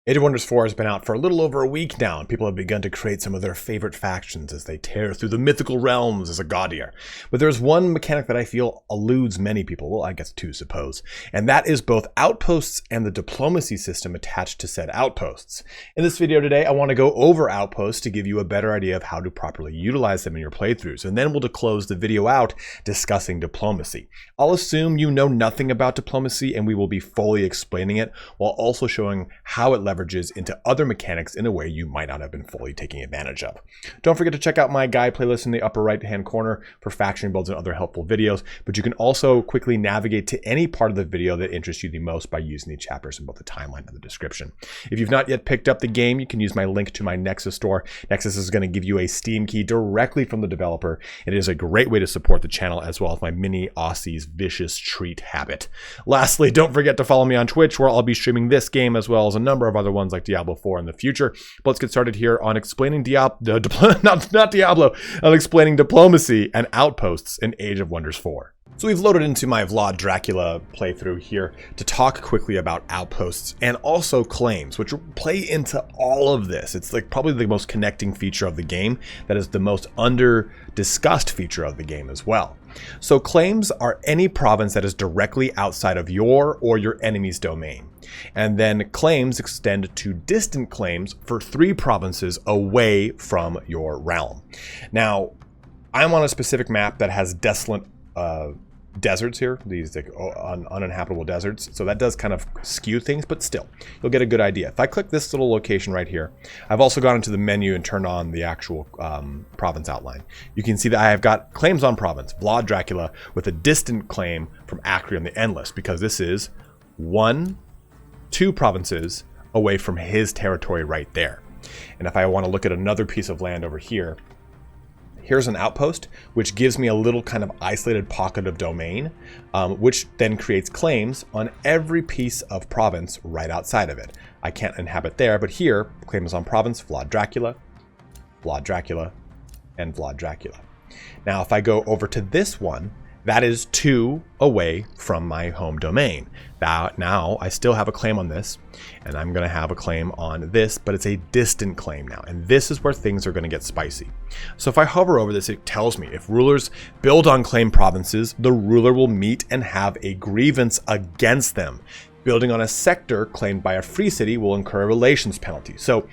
Age of Wonders 4 has been out for a little over a week now, and people have begun to create some of their favorite factions as they tear through the mythical realms as a gaudier. But there's one mechanic that I feel eludes many people, well, I guess two, suppose, and that is both outposts and the diplomacy system attached to said outposts. In this video today, I want to go over outposts to give you a better idea of how to properly utilize them in your playthroughs, and then we'll close the video out discussing diplomacy. I'll assume you know nothing about diplomacy, and we will be fully explaining it, while also showing how it leverages into other mechanics in a way you might not have been fully taking advantage of. Don't forget to check out my guide playlist in the upper right hand corner for faction builds and other helpful videos, but you can also quickly navigate to any part of the video that interests you the most by using the chapters in both the timeline and the description. If you've not yet picked up the game, you can use my link to my Nexus Store. Nexus is going to give you a Steam key directly from the developer. It is a great way to support the channel, as well as my mini Aussie's vicious treat habit. Lastly, don't forget to follow me on Twitch, where I'll be streaming this game as well as a number of other ones like Diablo 4 in the future. But let's get started here on explaining explaining diplomacy and outposts in Age of Wonders 4. So we've loaded into my Vlad Dracula playthrough here to talk quickly about outposts and also claims, which play into all of this. It's like probably the most connecting feature of the game, that is the most under discussed feature of the game as well. So claims are any province that is directly outside of your or your enemy's domain. And then claims extend to distant claims for 3 provinces away from your realm. Now, I'm on a specific map that has desolate deserts here, these like uninhabitable deserts, so that does kind of skew things, but still you'll get a good idea. If I click this little location right here, I've also gone into the menu and turned on the actual province outline. You can see that I have got claims on province, Vlad Dracula, with a distant claim from Acre on the Endless, because this is 2 provinces away from his territory right there. And if I want to look at another piece of land over here, here's an outpost, which gives me a little kind of isolated pocket of domain, which then creates claims on every piece of province right outside of it. I can't inhabit there, but here, claim is on province, Vlad Dracula, and Vlad Dracula. Now, if I go over to this one, that is 2 away from my home domain. Now I still have a claim on this, and I'm going to have a claim on this, but it's a distant claim now. And this is where things are going to get spicy. So if I hover over this, it tells me if rulers build on claimed provinces, the ruler will meet and have a grievance against them. Building on a sector claimed by a free city will incur a relations penalty. So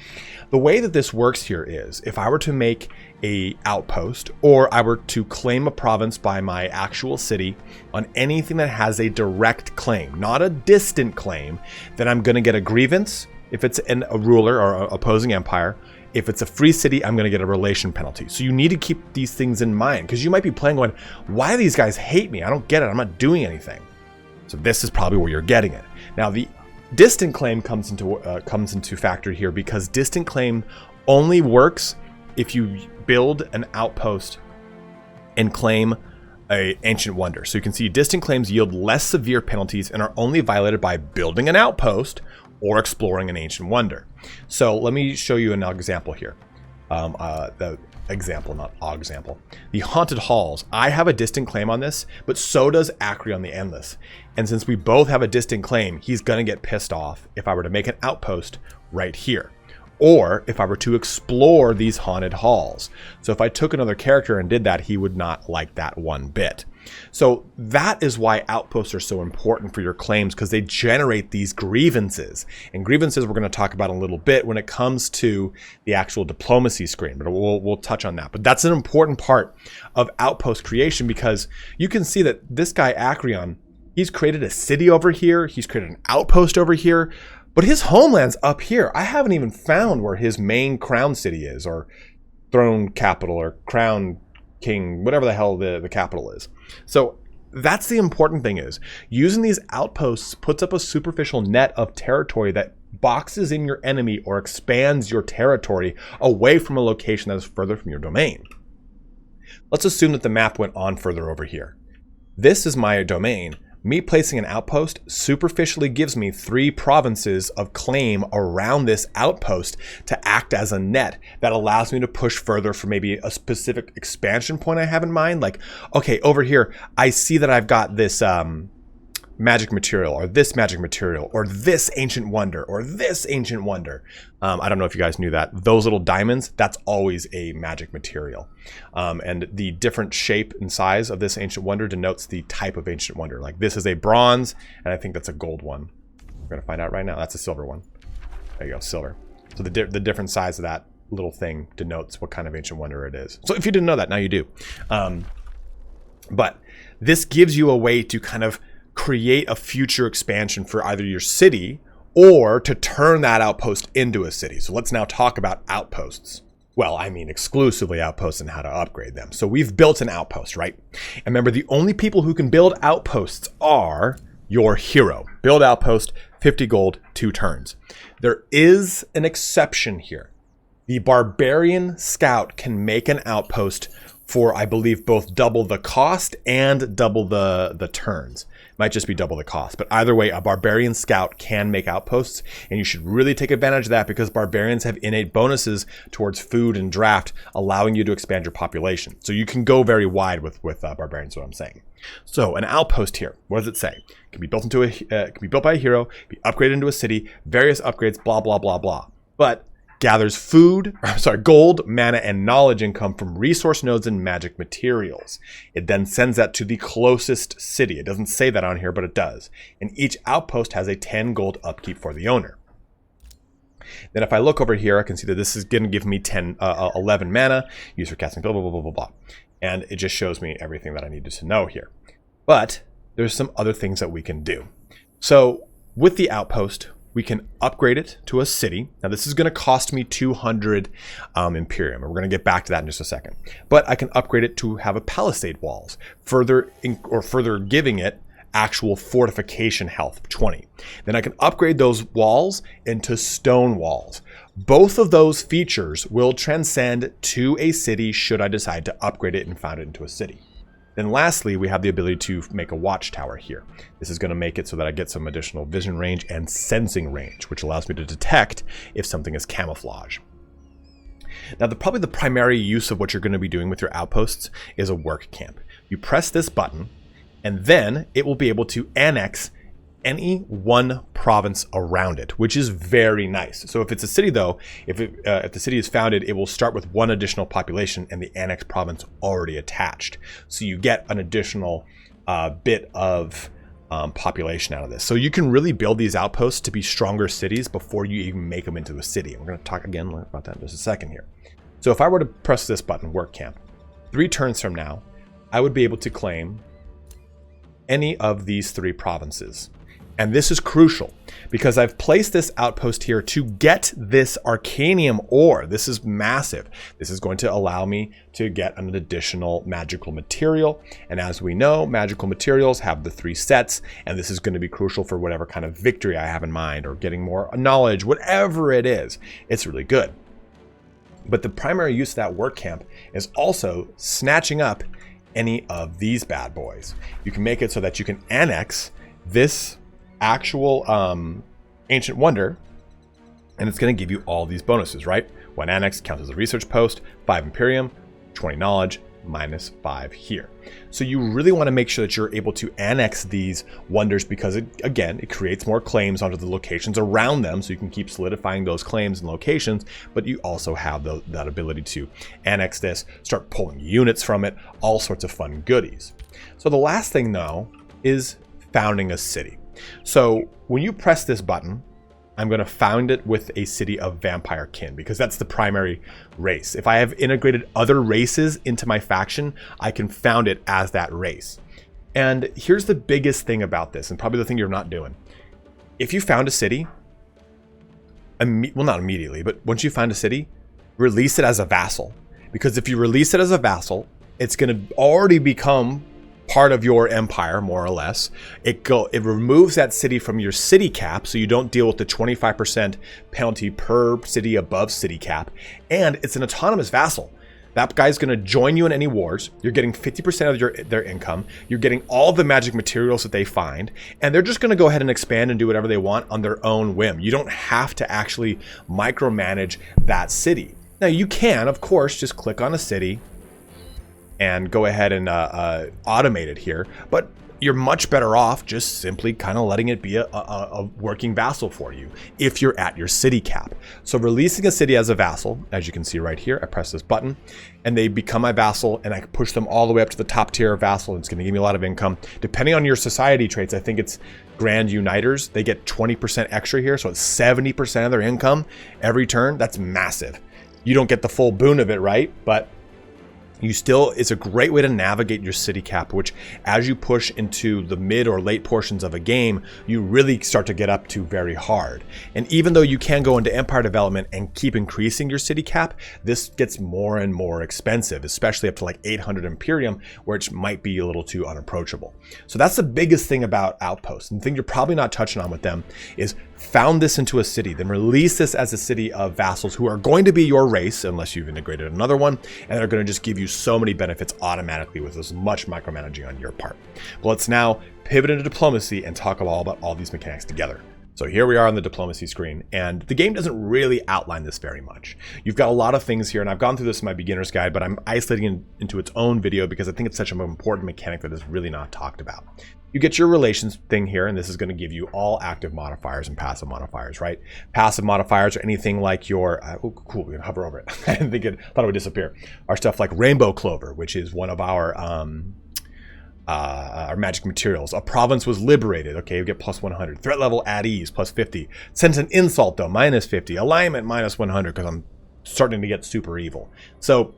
the way that this works here is, if I were to make a outpost, or I were to claim a province by my actual city on anything that has a direct claim, not a distant claim, then I'm going to get a grievance if it's a ruler or opposing empire. If it's a free city, I'm going to get a relation penalty. So you need to keep these things in mind, because you might be playing going, why do these guys hate me? I don't get it. I'm not doing anything. So this is probably where you're getting it. Now, the distant claim comes into factor here, because distant claim only works if you build an outpost and claim an ancient wonder. So you can see distant claims yield less severe penalties and are only violated by building an outpost or exploring an ancient wonder. So let me show you an example here. The Haunted Halls. I have a distant claim on this, but so does Acre on the Endless. And since we both have a distant claim, he's going to get pissed off if I were to make an outpost right here, or if I were to explore these haunted halls. So if I took another character and did that, he would not like that one bit. So that is why outposts are so important for your claims, because they generate these grievances. And grievances we're going to talk about in a little bit when it comes to the actual diplomacy screen, but we'll touch on that. But that's an important part of outpost creation, because you can see that this guy Acreon, he's created a city over here, he's created an outpost over here, but his homeland's up here. I haven't even found where his main crown city is, or throne capital, or crown king, whatever the hell the capital is. So that's the important thing, is using these outposts puts up a superficial net of territory that boxes in your enemy or expands your territory away from a location that is further from your domain. Let's assume that the map went on further over here. This is my domain. Me placing an outpost superficially gives me 3 provinces of claim around this outpost to act as a net that allows me to push further for maybe a specific expansion point I have in mind. Like, okay, over here, I see that I've got this magic material, or this magic material, or this ancient wonder, or this ancient wonder. I don't know if you guys knew that. Those little diamonds, that's always a magic material. And the different shape and size of this ancient wonder denotes the type of ancient wonder. Like this is a bronze, and I think that's a gold one. We're gonna find out right now. That's a silver one. There you go, silver. So the different size of that little thing denotes what kind of ancient wonder it is. So if you didn't know that, now you do. But this gives you a way to kind of create a future expansion for either your city or to turn that outpost into a city. So let's now talk about outposts. Well, I mean exclusively outposts and how to upgrade them. So we've built an outpost, right? And remember, the only people who can build outposts are your hero. Build outpost, 50 gold, 2 turns. There is an exception here. The barbarian scout can make an outpost for, I believe, both double the cost and double the turns. Might just be double the cost, but either way, a barbarian scout can make outposts, and you should really take advantage of that because barbarians have innate bonuses towards food and draft, allowing you to expand your population. So you can go very wide with barbarians, is what I'm saying. So an outpost here, what does it say? It can be built into can be built by a hero, be upgraded into a city, various upgrades, blah blah blah blah. But gathers gold, mana, and knowledge income from resource nodes and magic materials. It then sends that to the closest city. It doesn't say that on here, but it does. And each outpost has a 10 gold upkeep for the owner. Then if I look over here, I can see that this is going to give me 11 mana, used for casting, blah, blah, blah, blah, blah, blah. And it just shows me everything that I needed to know here. But there's some other things that we can do. So with the outpost, we can upgrade it to a city. Now this is going to cost me 200 Imperium, and we're going to get back to that in just a second. But I can upgrade it to have a palisade walls, further giving it actual fortification health, 20. Then I can upgrade those walls into stone walls. Both of those features will transcend to a city should I decide to upgrade it and found it into a city. Then lastly, we have the ability to make a watchtower here. This is going to make it so that I get some additional vision range and sensing range, which allows me to detect if something is camouflage. Now, probably the primary use of what you're going to be doing with your outposts is a work camp. You press this button, and then it will be able to annex any one province around it, which is very nice. So if it's a city though, if the city is founded, it will start with 1 additional population and the annexed province already attached. So you get an additional bit of population out of this. So you can really build these outposts to be stronger cities before you even make them into a city. And we're going to talk again about that in just a second here. So if I were to press this button, work camp, 3 turns from now, I would be able to claim any of these 3 provinces. And this is crucial because I've placed this outpost here to get this Arcanium ore. This is massive. This is going to allow me to get an additional magical material. And as we know, magical materials have the 3 sets, and this is going to be crucial for whatever kind of victory I have in mind or getting more knowledge, whatever it is. It's really good. But the primary use of that work camp is also snatching up any of these bad boys. You can make it so that you can annex this actual ancient wonder, and it's going to give you all these bonuses, right? 1 annex counts as a research post, 5 Imperium, 20 knowledge, minus 5 here. So you really want to make sure that you're able to annex these wonders because it creates more claims onto the locations around them, so you can keep solidifying those claims and locations, but you also have that ability to annex this, start pulling units from it, all sorts of fun goodies. So the last thing though is founding a city. So when you press this button, I'm going to found it with a city of vampire kin because that's the primary race. If I have integrated other races into my faction, I can found it as that race. And here's the biggest thing about this, and probably the thing you're not doing. If you found a city, well, not immediately, but once you find a city, release it as a vassal. Because if you release it as a vassal, it's going to already become part of your empire, more or less. It removes that city from your city cap, so you don't deal with the 25% penalty per city above city cap, and it's an autonomous vassal. That guy's going to join you in any wars. You're getting 50% of their income. You're getting all the magic materials that they find, and they're just going to go ahead and expand and do whatever they want on their own whim. You don't have to actually micromanage that city. Now you can, of course, just click on a city and go ahead and automate it here. But you're much better off just simply kind of letting it be a working vassal for you if you're at your city cap. So releasing a city as a vassal, as you can see right here, I press this button and they become my vassal, and I push them all the way up to the top tier of vassal. It's going to give me a lot of income. Depending on your society traits, I think it's Grand Uniters. They get 20% extra here, so it's 70% of their income every turn. That's massive. You don't get the full boon of it, right? But you still, it's a great way to navigate your city cap, which as you push into the mid or late portions of a game, you really start to get up to very hard. And even though you can go into empire development and keep increasing your city cap, this gets more and more expensive, especially up to like 800 Imperium, which might be a little too unapproachable. So that's the biggest thing about Outposts. And the thing you're probably not touching on with them is found this into a city, then release this as a city of vassals who are going to be your race, unless you've integrated another one, and they're going to just give you so many benefits automatically with as much micromanaging on your part. But let's now pivot into diplomacy and talk all about all these mechanics together. So here we are on the diplomacy screen, and the game doesn't really outline this very much. You've got a lot of things here, and I've gone through this in my beginner's guide, but I'm isolating it into its own video because I think it's such an important mechanic that is really not talked about. You get your relations thing here, and this is going to give you all active modifiers and passive modifiers, right? Passive modifiers are anything like your, oh, cool, we can hover over it. I didn't think thought it would disappear. Our stuff like Rainbow Clover, which is one of our magic materials. A province was liberated. Okay, you get plus 100. Threat level at ease, plus 50. Sense an insult though, minus 50. Alignment, minus 100, because I'm starting to get super evil. So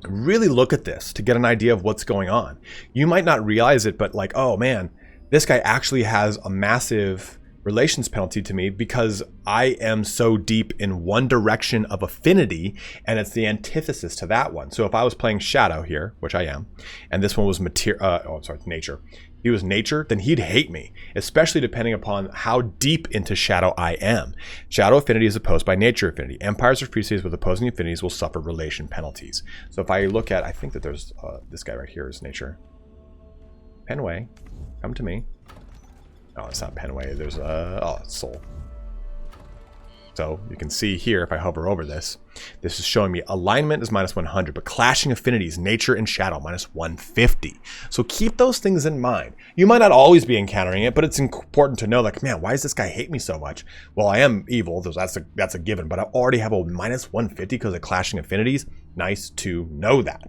really look at this to get an idea of what's going on. You might not realize it, but like, oh man, this guy actually has a massive relations penalty to me because I am so deep in one direction of affinity, and it's the antithesis to that one. So if I was playing Shadow here, which I am, and this one was nature. If he was nature, then he'd hate me, especially depending upon how deep into Shadow I am. Shadow affinity is opposed by nature affinity. Empires or free cities with opposing affinities will suffer relation penalties. So if I look at, I think that there's this guy right here is nature. Penway, come to me. Oh, it's not Penway. There's it's Soul. So you can see here, if I hover over this, this is showing me alignment is minus 100, but clashing affinities, nature and shadow, minus 150. So keep those things in mind. You might not always be encountering it, but it's important to know, like, man, why does this guy hate me so much? Well, I am evil, that's a given, but I already have a minus 150 because of clashing affinities. Nice to know that.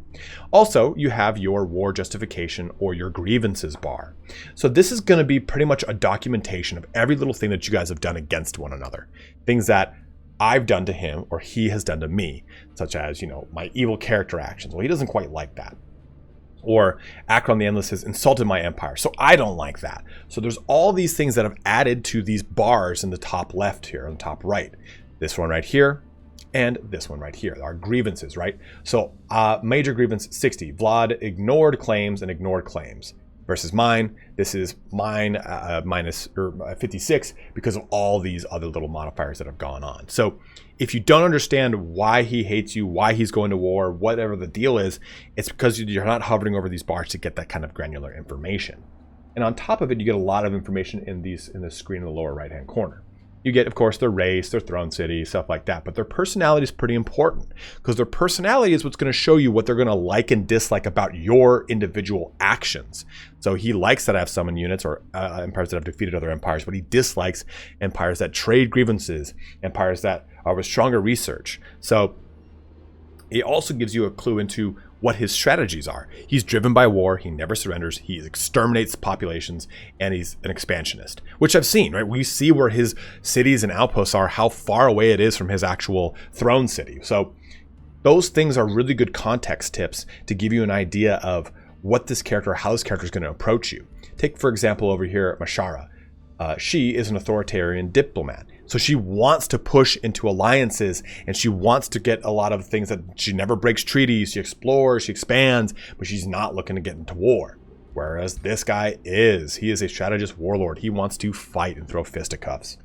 Also, you have your war justification or your grievances bar. So this is going to be pretty much a documentation of every little thing that you guys have done against one another. Things that I've done to him or he has done to me, such as, you know, my evil character actions. Well, he doesn't quite like that. Or Akron the Endless has insulted my empire, so I don't like that. So there's all these things that have added to these bars in the top left here, on the top right. This one right here, and this one right here, our grievances, right? So major grievance 60, Vlad ignored claims and ignored claims. Versus mine, this is mine minus 56 because of all these other little modifiers that have gone on. So if you don't understand why he hates you, why he's going to war, whatever the deal is, it's because you're not hovering over these bars to get that kind of granular information. And on top of it, you get a lot of information in this screen in the lower right hand corner. You get, of course, their race, their throne city, stuff like that. But their personality is pretty important because their personality is what's going to show you what they're going to like and dislike about your individual actions. So he likes that I have summoned units or empires that have defeated other empires, but he dislikes empires that trade grievances, empires that are with stronger research. So it also gives you a clue into what his strategies are. He's driven by war, he never surrenders, he exterminates populations, and he's an expansionist, which I've seen, right? We see where his cities and outposts are, how far away it is from his actual throne city. So those things are really good context tips to give you an idea of what this character, how this character is going to approach you. Take, for example, over here, Mashara. She is an authoritarian diplomat. So she wants to push into alliances and she wants to get a lot of things that she never breaks treaties. She explores, she expands, but she's not looking to get into war. Whereas this guy is. He is a strategist warlord. He wants to fight and throw fisticuffs.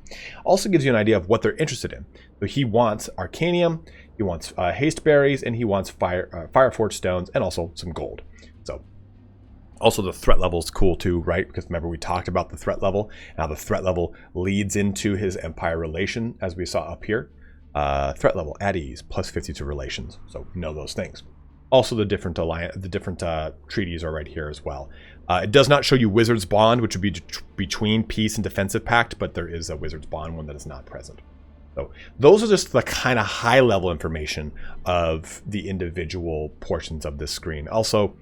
Also gives you an idea of what they're interested in. So he wants Arcanium, he wants haste berries, and he wants Fireforged stones and also some gold. So also the threat level is cool too, right? Because remember we talked about the threat level. Now the threat level leads into his empire relation, as we saw up here. Threat level at ease, plus 50 to relations. So know those things. Also, the different treaties are right here as well. It does not show you Wizard's Bond, which would be between Peace and Defensive Pact, but there is a Wizard's Bond one that is not present. So those are just the kind of high-level information of the individual portions of this screen. Also,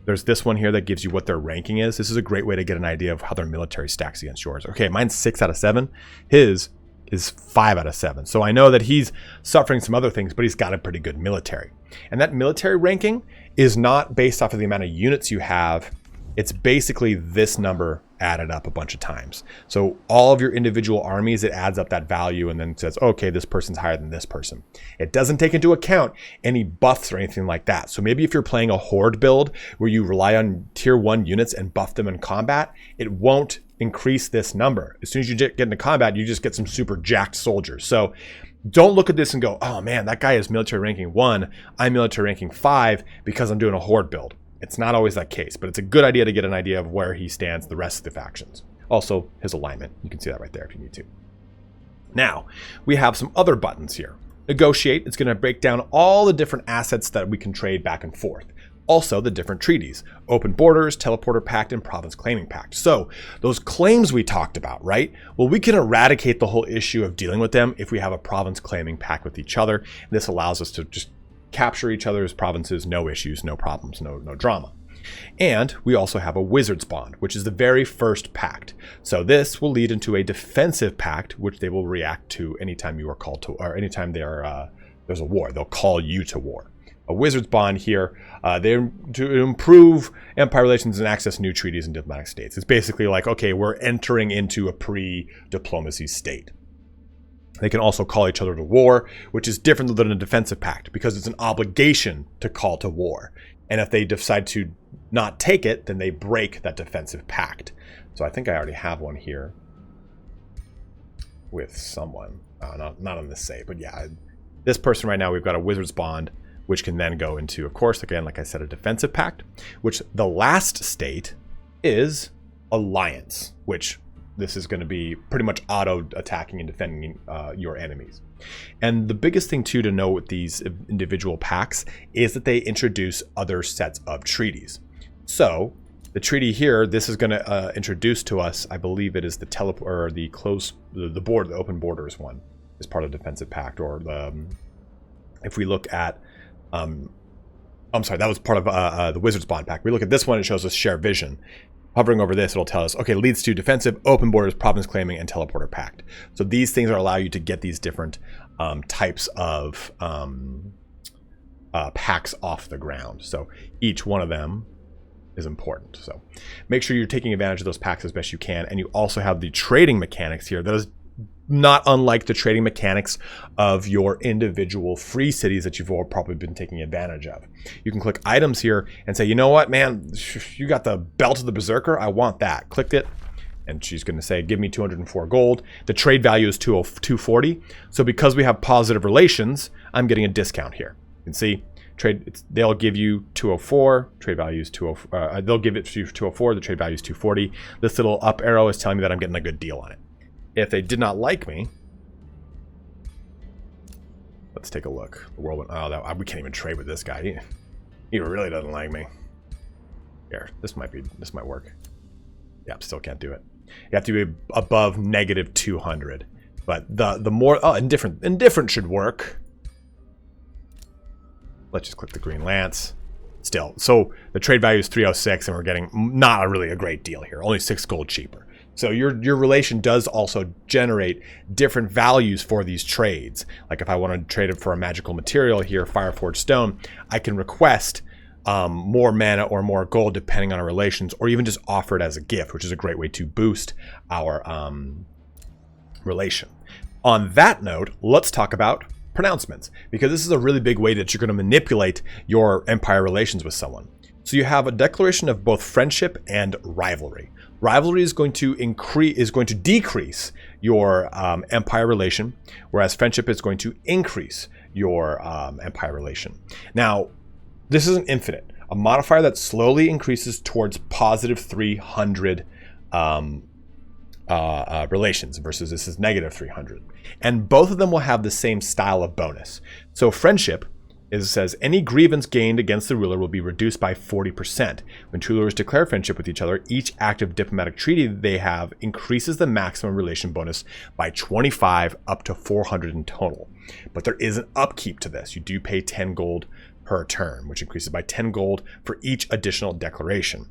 there's this one here that gives you what their ranking is. This is a great way to get an idea of how their military stacks against yours. Okay, mine's 6 out of 7. His is 5 out of 7. So I know that he's suffering some other things, but he's got a pretty good military. And that military ranking is not based off of the amount of units you have. It's basically this number added up a bunch of times. So all of your individual armies, it adds up that value and then says, okay, this person's higher than this person. It doesn't take into account any buffs or anything like that. So maybe if you're playing a horde build where you rely on tier 1 units and buff them in combat, it won't increase this number. As soon as you get into combat, you just get some super jacked soldiers. So don't look at this and go, oh man, that guy is military ranking 1, I'm military ranking 5 because I'm doing a horde build. It's not always that case, but it's a good idea to get an idea of where he stands the rest of the factions. Also, his alignment. You can see that right there if you need to. Now, we have some other buttons here. Negotiate. It's going to break down all the different assets that we can trade back and forth. Also, the different treaties. Open Borders, Teleporter Pact, and Province Claiming Pact. So, those claims we talked about, right? Well, we can eradicate the whole issue of dealing with them if we have a Province Claiming Pact with each other. And this allows us to just capture each other's provinces, no issues, no problems, no drama. And we also have a Wizard's Bond, which is the very first pact. So this will lead into a defensive pact, which they will react to anytime you are called to, or anytime they are, there's a war. They'll call you to war. A Wizard's Bond here, they're to improve empire relations and access new treaties and diplomatic states. It's basically like, okay, we're entering into a pre-diplomacy state. They can also call each other to war, which is different than a defensive pact because it's an obligation to call to war. And if they decide to not take it, then they break that defensive pact. So I think I already have one here with someone. Not on this save, but yeah. This person right now, we've got a Wizard's Bond, which can then go into, of course, again, like I said, a defensive pact, which the last state is alliance, which this is going to be pretty much auto-attacking and defending your enemies. And the biggest thing, too, to know with these individual pacts is that they introduce other sets of treaties. So the treaty here, this is going to introduce to us, I believe it is the the open borders one is part of the defensive pact. Or if we look at, I'm sorry, that was part of the Wizard's Bond pact. We look at this one, it shows us share vision. Hovering over this, it'll tell us, okay, leads to defensive, open borders, province claiming, and teleporter pact. So these things allow you to get these different types of packs off the ground. So each one of them is important. So make sure you're taking advantage of those packs as best you can. And you also have the trading mechanics here. That is not unlike the trading mechanics of your individual free cities that you've all probably been taking advantage of. You can click items here and say, you know what, man, you got the belt of the berserker, I want that. Click it, and she's going to say, give me 204 gold. The trade value is 240. So because we have positive relations, I'm getting a discount here. You can see they'll give you 204, trade value is 204. They'll give it to you 204, the trade value is 240. This little up arrow is telling me that I'm getting a good deal on it. If they did not like me, let's take a look. The world went, oh, we can't even trade with this guy. He really doesn't like me. Here, this might work. Yep, still can't do it. You have to be above negative 200. But the more, indifferent should work. Let's just click the green lance. Still, so the trade value is 306, and we're getting not really a great deal here. Only 6 gold cheaper. So your relation does also generate different values for these trades. Like if I want to trade it for a magical material here, Fireforged Stone, I can request more mana or more gold depending on our relations, or even just offer it as a gift, which is a great way to boost our relation. On that note, let's talk about pronouncements, because this is a really big way that you're going to manipulate your empire relations with someone. So you have a declaration of both friendship and rivalry. Rivalry is going to decrease your empire relation, whereas friendship is going to increase your empire relation. Now, this isn't infinite. A modifier that slowly increases towards positive 300 relations versus this is negative 300. And both of them will have the same style of bonus. So friendship is it says, any grievance gained against the ruler will be reduced by 40%. When two rulers declare friendship with each other, each active diplomatic treaty they have increases the maximum relation bonus by 25 up to 400 in total. But there is an upkeep to this. You do pay 10 gold per turn, which increases by 10 gold for each additional declaration.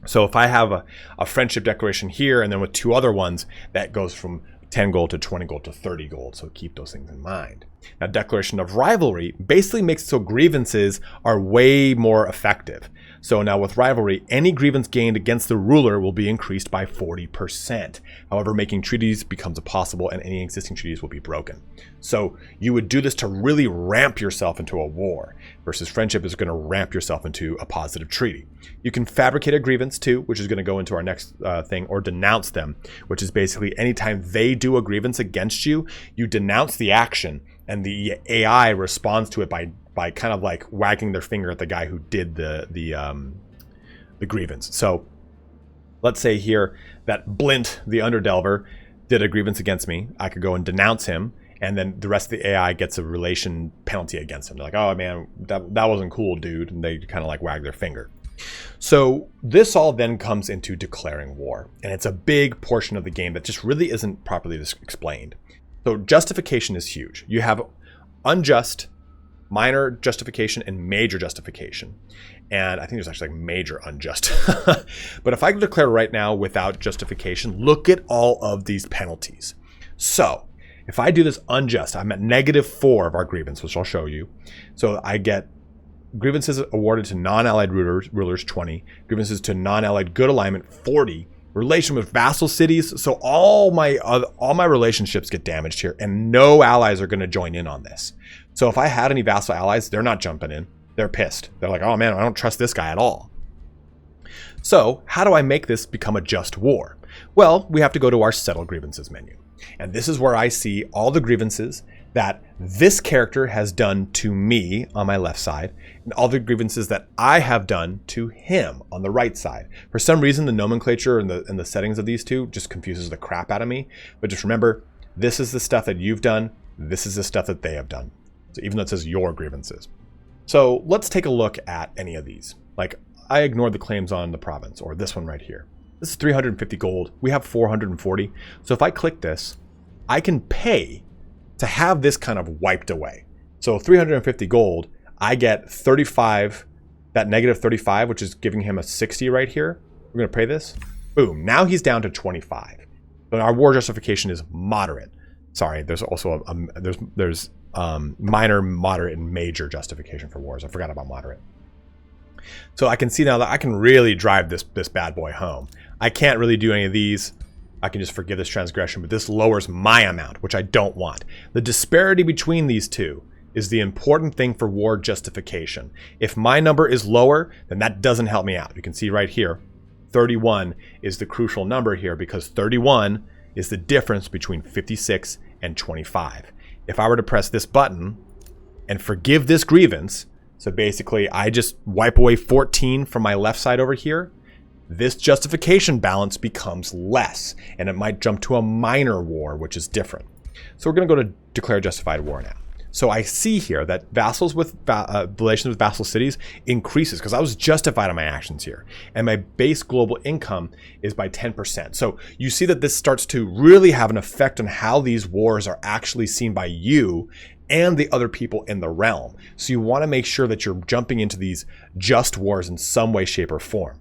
So if I have a friendship declaration here, and then with two other ones, that goes from 10 gold to 20 gold to 30 gold. So keep those things in mind. Now, declaration of rivalry basically makes it so grievances are way more effective. So now with rivalry, any grievance gained against the ruler will be increased by 40%. However, making treaties becomes impossible and any existing treaties will be broken. So you would do this to really ramp yourself into a war, versus friendship is going to ramp yourself into a positive treaty. You can fabricate a grievance too, which is going to go into our next thing, or denounce them, which is basically anytime they do a grievance against you, you denounce the action and the AI responds to it by kind of like wagging their finger at the guy who did the grievance. So let's say here that Blint, the Underdelver, did a grievance against me. I could go and denounce him, and then the rest of the AI gets a relation penalty against him. They're like, oh man, that wasn't cool, dude. And they kind of like wag their finger. So this all then comes into declaring war. And it's a big portion of the game that just really isn't properly explained. So justification is huge. You have unjust, minor justification, and major justification. And I think there's actually like major unjust. But if I declare right now without justification, look at all of these penalties. So if I do this unjust, I'm at -4 of our grievance, which I'll show you. So I get grievances awarded to non-allied rulers 20, grievances to non-allied good alignment 40, relation with vassal cities. So all my relationships get damaged here, and no allies are going to join in on this. So if I had any vassal allies, they're not jumping in. They're pissed. They're like, oh man, I don't trust this guy at all. So how do I make this become a just war? Well, we have to go to our settle grievances menu. And this is where I see all the grievances that this character has done to me on my left side, and all the grievances that I have done to him on the right side. For some reason, the nomenclature and the settings of these two just confuses the crap out of me. But just remember, this is the stuff that you've done. This is the stuff that they have done. So even though it says your grievances. So let's take a look at any of these. Like I ignored the claims on the province, or this one right here. This is 350 gold. We have 440. So if I click this, I can pay to have this kind of wiped away. So 350 gold, I get 35, that -35, which is giving him a 60 right here. We're going to pay this. Boom. Now he's down to 25. But our war justification is moderate. Sorry, there's also there's minor, moderate, and major justification for wars. I forgot about moderate. So I can see now that I can really drive this bad boy home. I can't really do any of these. I can just forgive this transgression, but this lowers my amount, which I don't want. The disparity between these two is the important thing for war justification. If my number is lower, then that doesn't help me out. You can see right here, 31 is the crucial number here, because 31 is the difference between 56 and 25. If I were to press this button and forgive this grievance, so basically I just wipe away 14 from my left side over here, this justification balance becomes less, and it might jump to a minor war, which is different. So we're going to go to declare justified war now. So I see here that vassals with relations with vassal cities increases because I was justified on my actions here, and my base global income is by 10%. So you see that this starts to really have an effect on how these wars are actually seen by you and the other people in the realm. So you want to make sure that you're jumping into these just wars in some way, shape, or form.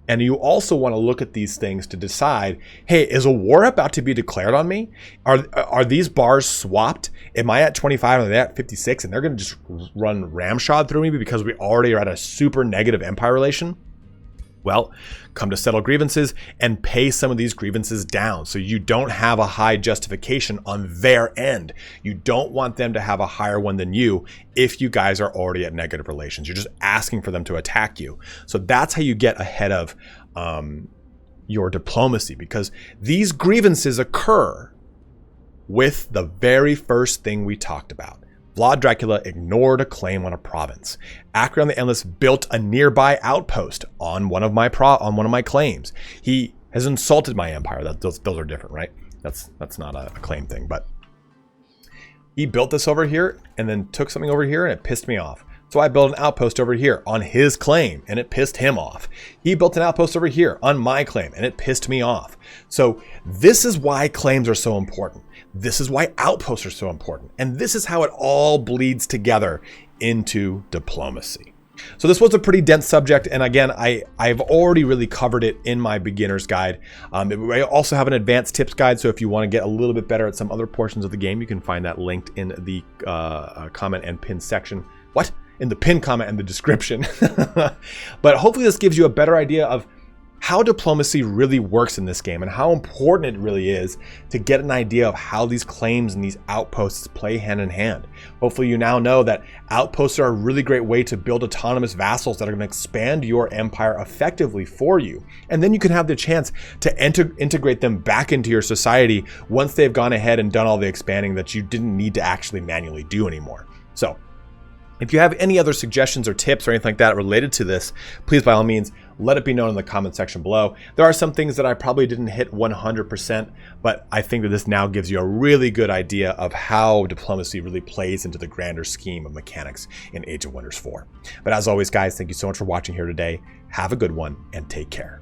And you also want to look at these things to decide, hey, is a war about to be declared on me? Are these bars swapped? Am I at 25 and they're at 56 and they're going to just run ramshod through me because we already are at a super negative empire relation? Well, come to settle grievances and pay some of these grievances down so you don't have a high justification on their end. You don't want them to have a higher one than you if you guys are already at negative relations. You're just asking for them to attack you. So that's how you get ahead of your diplomacy, because these grievances occur with the very first thing we talked about. Vlad Dracula ignored a claim on a province. Acreon the Endless built a nearby outpost on one of my claims. He has insulted my empire. Those are different, right? That's not a claim thing, but He built this over here and then took something over here and it pissed me off. So I built an outpost over here on his claim and it pissed him off. He built an outpost over here on my claim and it pissed me off. So this is why claims are so important. This is why outposts are so important. And this is how it all bleeds together into diplomacy. So this was a pretty dense subject, and again, I've already really covered it in my beginner's guide. I also have an advanced tips guide, so if you want to get a little bit better at some other portions of the game, you can find that linked in the comment and pin section. What? In the pin comment and the description. But hopefully this gives you a better idea of how diplomacy really works in this game and how important it really is to get an idea of how these claims and these outposts play hand in hand. Hopefully you now know that outposts are a really great way to build autonomous vassals that are going to expand your empire effectively for you. And then you can have the chance to integrate them back into your society once they've gone ahead and done all the expanding that you didn't need to actually manually do anymore. So if you have any other suggestions or tips or anything like that related to this, please by all means, let it be known in the comment section below. There are some things that I probably didn't hit 100%, but I think that this now gives you a really good idea of how diplomacy really plays into the grander scheme of mechanics in Age of Wonders 4. But as always, guys, thank you so much for watching here today. Have a good one and take care.